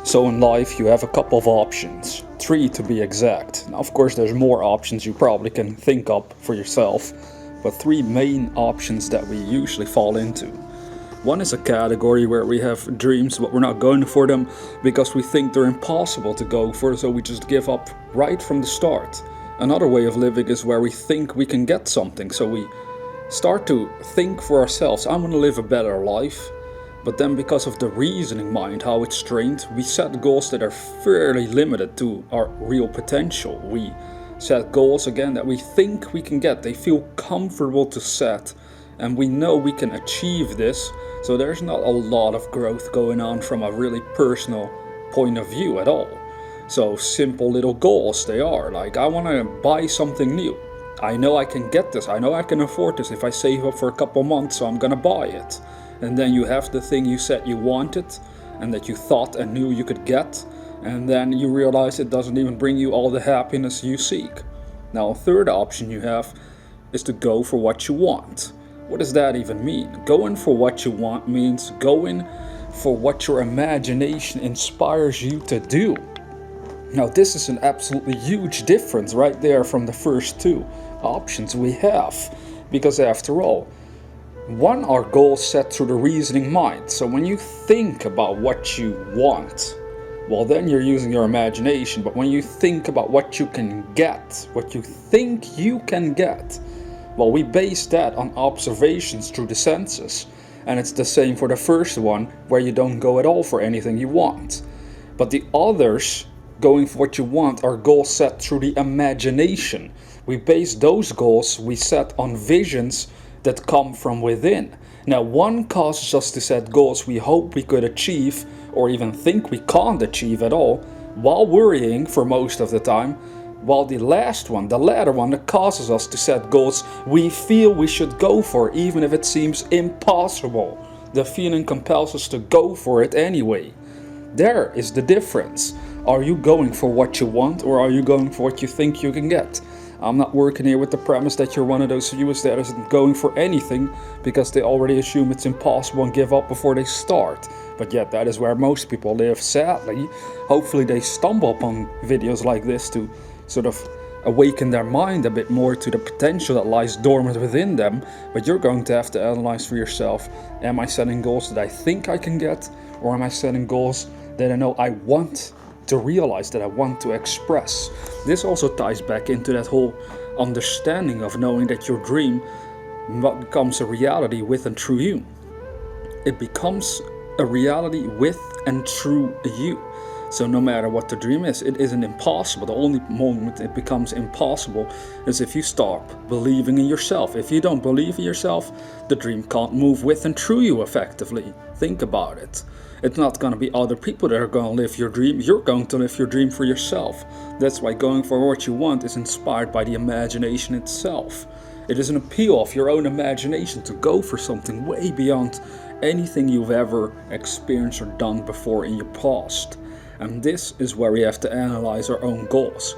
So in life you have a couple of options, three to be exact. Now of course there's more options you probably can think up for yourself, but three main options that we usually fall into. One is a category where we have dreams but we're not going for them because we think they're impossible to go for, so we just give up right from the start. Another way of living is where we think we can get something, so we start to think for ourselves, I'm going to live a better life. But then because of the reasoning mind, how it's trained, we set goals that are fairly limited to our real potential. We set goals again that we think we can get. They feel comfortable to set and we know we can achieve this. So there's not a lot of growth going on from a really personal point of view at all. So simple little goals they are. Like, I want to buy something new. I know I can get this. I know I can afford this if I save up for a couple months, so I'm gonna buy it. And then you have the thing you said you wanted and that you thought and knew you could get, and then you realize it doesn't even bring you all the happiness you seek. Now a third option you have is to go for what you want. What does that even mean? Going for what you want means going for what your imagination inspires you to do. Now this is an absolutely huge difference right there from the first two options we have, because after all, one are goals set through the reasoning mind. So when you think about what you want, well then you're using your imagination. But when you think about what you can get, what you think you can get, well, we base that on observations through the senses. And it's the same for the first one, where you don't go at all for anything you want. But the others, going for what you want, are goals set through the imagination. We base those goals we set on visions that come from within. Now one causes us to set goals we hope we could achieve or even think we can't achieve at all, while worrying for most of the time, while the last one, the latter one, that causes us to set goals we feel we should go for even if it seems impossible. The feeling compels us to go for it anyway. There is the difference. Are you going for what you want, or are you going for what you think you can get? I'm not working here with the premise that you're one of those viewers that isn't going for anything because they already assume it's impossible and give up before they start. But yet that is where most people live, sadly. Hopefully they stumble upon videos like this to sort of awaken their mind a bit more to the potential that lies dormant within them. But you're going to have to analyze for yourself, am I setting goals that I think I can get, or am I setting goals that I know I want to realize, that I want to express? This also ties back into that whole understanding of knowing that your dream becomes a reality with and through you. It becomes a reality with and through you. So no matter what the dream is, it isn't impossible. The only moment it becomes impossible is if you stop believing in yourself. If you don't believe in yourself, the dream can't move with and through you effectively. Think about it. It's not going to be other people that are going to live your dream. You're going to live your dream for yourself. That's why going for what you want is inspired by the imagination itself. It is an appeal of your own imagination to go for something way beyond anything you've ever experienced or done before in your past. And this is where we have to analyze our own goals.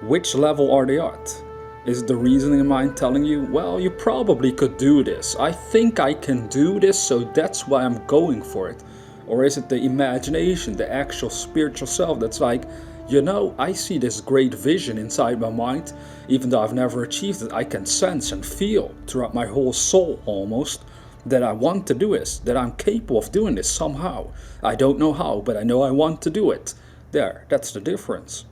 Which level are they at? Is the reasoning mind telling you, well, you probably could do this. I think I can do this, so that's why I'm going for it. Or is it the imagination, the actual spiritual self that's like, you know, I see this great vision inside my mind, even though I've never achieved it, I can sense and feel throughout my whole soul almost that I want to do this, that I'm capable of doing this somehow. I don't know how, but I know I want to do it. There, that's the difference.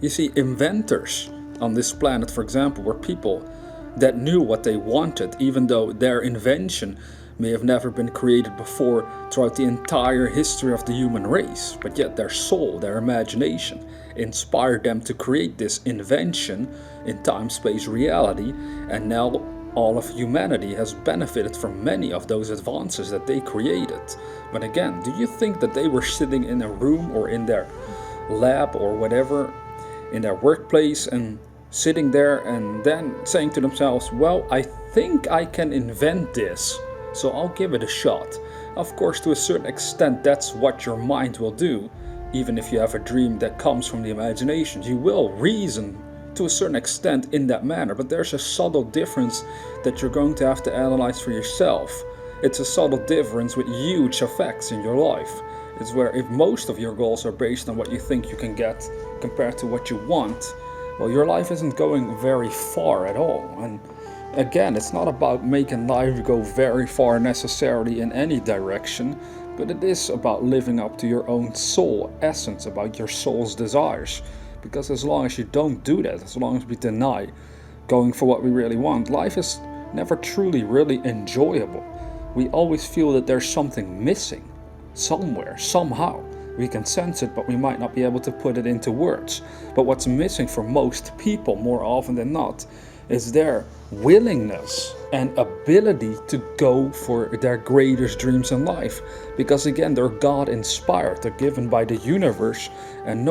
You see, inventors on this planet, for example, were people that knew what they wanted, even though their invention may have never been created before throughout the entire history of the human race. But yet their soul, their imagination, inspired them to create this invention in time-space reality, and now all of humanity has benefited from many of those advances that they created. But again, do you think that they were sitting in a room or in their lab or whatever, in their workplace, and sitting there and then saying to themselves, well, I think I can invent this, so I'll give it a shot? Of course, to a certain extent, that's what your mind will do. Even if you have a dream that comes from the imagination, you will reason to a certain extent in that manner, but there's a subtle difference that you're going to have to analyze for yourself. It's a subtle difference with huge effects in your life. It's where if most of your goals are based on what you think you can get compared to what you want, well, your life isn't going very far at all. And again, it's not about making life go very far necessarily in any direction, but it is about living up to your own soul essence, about your soul's desires. Because as long as you don't do that, as long as we deny going for what we really want, life is never truly really enjoyable. We always feel that there's something missing somewhere, somehow. We can sense it, but we might not be able to put it into words. But what's missing for most people, more often than not, is their willingness and ability to go for their greatest dreams in life. Because again, they're God inspired, they're given by the universe, and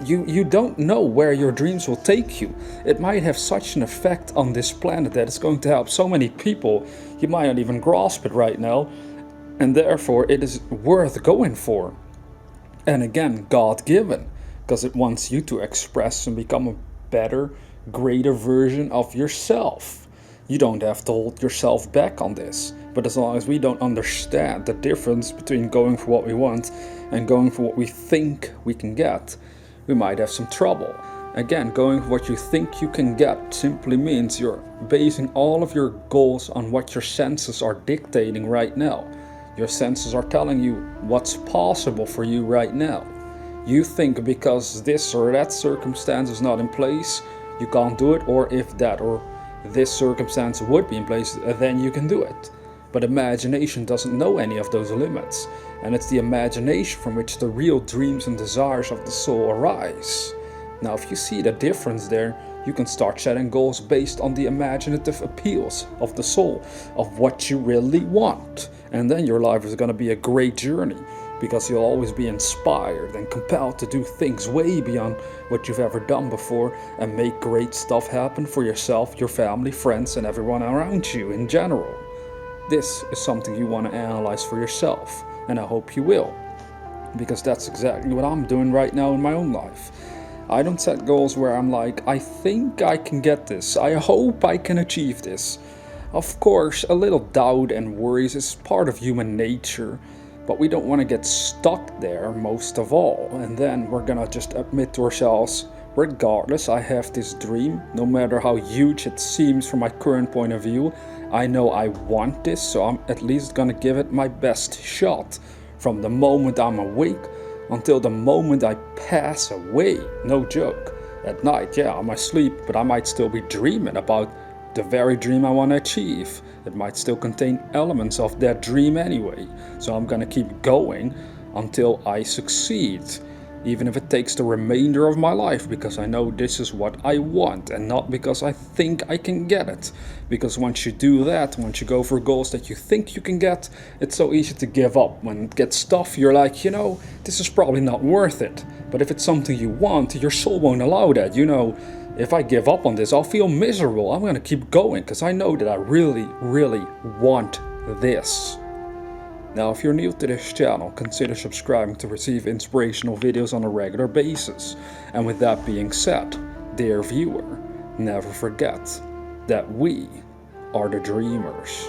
you don't know where your dreams will take you. It might have such an effect on this planet that it's going to help so many people, you might not even grasp it right now, and therefore it is worth going for. And again, God-given, because it wants you to express and become a better, greater version of yourself. You don't have to hold yourself back on this. But as long as we don't understand the difference between going for what we want and going for what we think we can get, we might have some trouble. Again, going for what you think you can get simply means you're basing all of your goals on what your senses are dictating right now. Your senses are telling you what's possible for you right now. You think because this or that circumstance is not in place, you can't do it, or if that or this circumstance would be in place, then you can do it. But imagination doesn't know any of those limits, and it's the imagination from which the real dreams and desires of the soul arise. Now, if you see the difference there, you can start setting goals based on the imaginative appeals of the soul, of what you really want. And then your life is going to be a great journey, because you'll always be inspired and compelled to do things way beyond what you've ever done before and make great stuff happen for yourself, your family, friends, and everyone around you in general. This is something you want to analyze for yourself, and I hope you will, because that's exactly what I'm doing right now in my own life. I don't set goals where I'm like, I think I can get this, I hope I can achieve this. Of course, a little doubt and worries is part of human nature, but we don't want to get stuck there most of all. And then we're gonna just admit to ourselves, regardless, I have this dream, no matter how huge it seems from my current point of view, I know I want this, so I'm at least gonna give it my best shot. From the moment I'm awake until the moment I pass away. No joke. At night, yeah, I might sleep, but I might still be dreaming about the very dream I want to achieve. It might still contain elements of that dream anyway. So I'm gonna keep going until I succeed, even if it takes the remainder of my life, because I know this is what I want and not because I think I can get it. Because once you do that, once you go for goals that you think you can get, it's so easy to give up. When it gets tough, you're like, this is probably not worth it. But if it's something you want, your soul won't allow that. If I give up on this, I'll feel miserable. I'm gonna keep going because I know that I really, really want this. Now, if you're new to this channel, consider subscribing to receive inspirational videos on a regular basis. And with that being said, dear viewer, never forget that we are the dreamers.